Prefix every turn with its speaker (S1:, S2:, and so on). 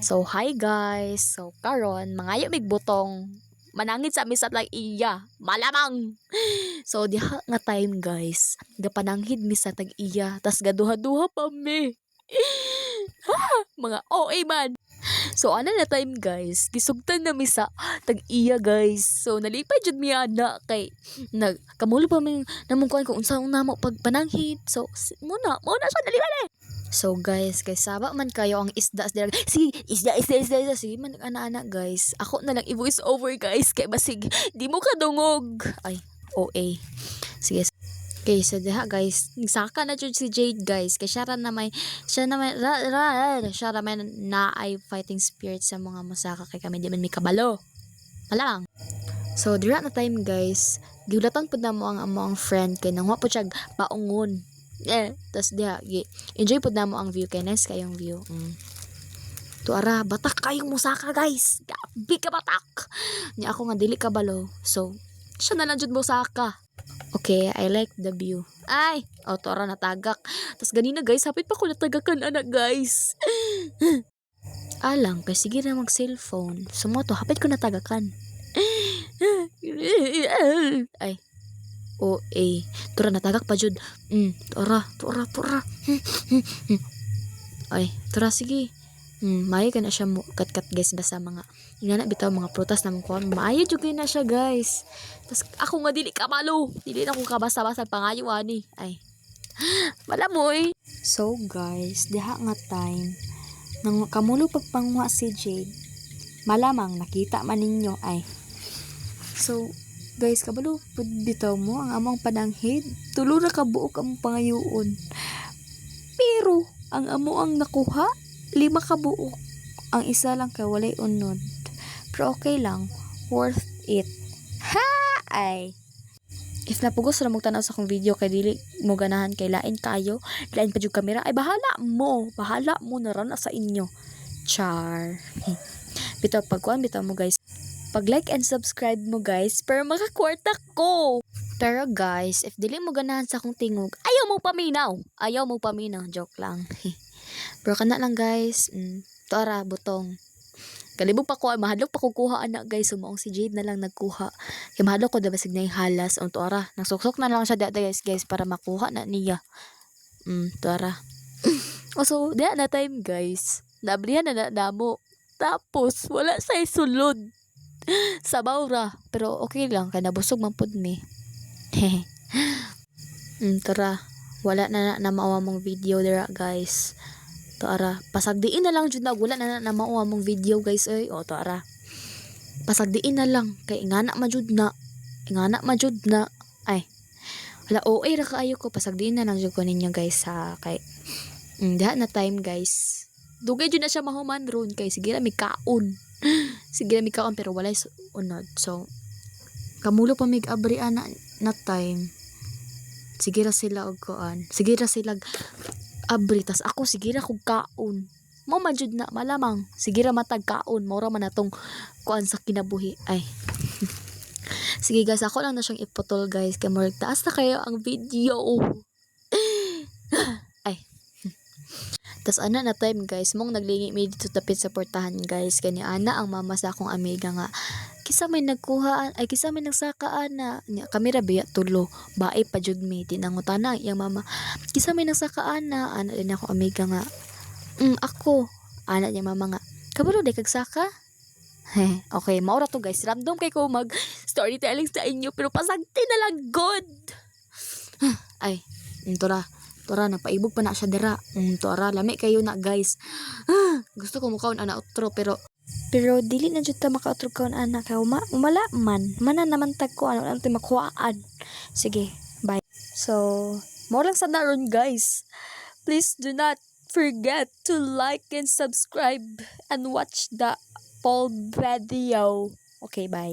S1: So hi guys. So karon mangayo mig butong manangit sa misat lang iya. Malamang. So diha nga time guys, gapananghid mi sa tag iya, tas gaduha-duha pa mi. Mga OA man. So ana na time guys, gisugtan na mi sa tag iya guys. So nalipay jud mi ana kay kamulo pa mi namong kuan kung unsa namo pagpananghid. So muna siya nalipay. So guys, kay saba man kayo ang isda sa dalag. Sige, isda. Sige man ana-ana guys. Ako na lang i-voice over guys kay basig di mo kadungog. Ay, OA. Sige. Okay, so diha guys, nagsaka na jud si Jade guys. Kay siya na may na ay fighting spirit sa mga musaka kay kami di man mi kabalo. Malang. So dira na time guys, giulatan pud namo ang among friend kay nangwa po siya paungon. Tas diha enjoy pud namo ang view kay nice kayong view. Tuara batak kayong musaka guys. Gabi ka batak. Nya ako nga dili kabalo. So siya na lang jud musaka. Okay, I like the view. Ay, tuara natagak. Tas ganina guys, hapit pa ko natagakan anak guys. Alang kay sige na mag cellphone. Sumoto hapit ko natagakan. Ay. Tura natagak pa jud. Tura. Ay, tura sige. Maayo ka na siya mo kat guys basta mga ingana bitaw mga prutas namon kon. Maayo jud na siya guys. Tas ako nga dili kabalo. Dili na ko kabasa-basa pangayo ani. Ay. Malamoy. So guys, diha nga time nang kamulo pagpangwa si Jade. Malamang nakita man ninyo ay. So guys, kabalo pud bitaw mo ang among pananghid. Tulo ra ka buok ang pangayoon. Pero ang amo ang nakuha 5 ka buok. Ang isa lang kay walay unod. Pero okay lang, worth it. Ha! Ay. If napugos ra mo tanaw sa akong video kay dili mo ganahan kay lain kayo, lain pa jud kamera, ay bahala mo na ra na sa inyo. Char. Bitaw pagkuan bitaw mo guys. Pag-like and subscribe mo guys para makakwarta ko. Pero guys, if dili mo ganahan sa akong tingog, ayaw mo paminaw. Joke lang. Pero kana lang guys. Tuara, butong. Kalibog pa ko, mahadlok pa kukuha anak guys. Sumaong si Jade na lang nagkuha. Kaya mahadlok ko diba signay halas. Tuara, nagsuksok na lang siya guys para makuha na niya. Tuara. So, diya na time guys. Nablihan na damo. Tapos, wala sa sulod. Sabaw ra. Pero okay lang, kaya nabusog man pud mi. Tara, wala na maawa mong video dira guys. Tara, pasagdiin na lang jud na wala na maawa mong video guys oy. Tara. Pasagdiin na lang kay ingana majud na. Ay. Wala OA ra kaayo ko, pasagdiin na lang jud ko ninyo guys ha kay diha na time guys. Dugay jud na siya mahuman ron kay sige ra mi kaon. Pero walay unod. So kamulo pa mig abri ana na time. Sige ra sila abri tas ako sige ra kog kaon. Mo man jud na malamang. Sige ra matag kaon, mora man natong kuan sa kinabuhi. Ay. Sige guys, ako lang na siyang iputol guys kay murag taas na kayo ang video. Ay. Tas ana na time guys, mong naglingi mi dito tapit sa portahan guys. Kani ana ang mama sa akong amiga nga kisa may nagkuhaan ay kisa may nagsakaan na kamera biya tulo bae pa jud mi tinangutana yang mama kisa may nagsakaan na ana din ako amiga nga ako ana niya mama nga kabalo day kag saka. Okay maura to guys, random kay ko mag storytelling sa inyo pero pasagti na lang good. Ay tura napaibog pa na siya dira. Tura lami kayo na guys. Gusto ko mukaon ana outro pero dili na jud ta makautrog kaon anak kay umala man naman tag ko ano ti makuhaan. Sige, bye. So, mo lang sa naron guys. Please do not forget to like and subscribe and watch the full video. Okay, bye.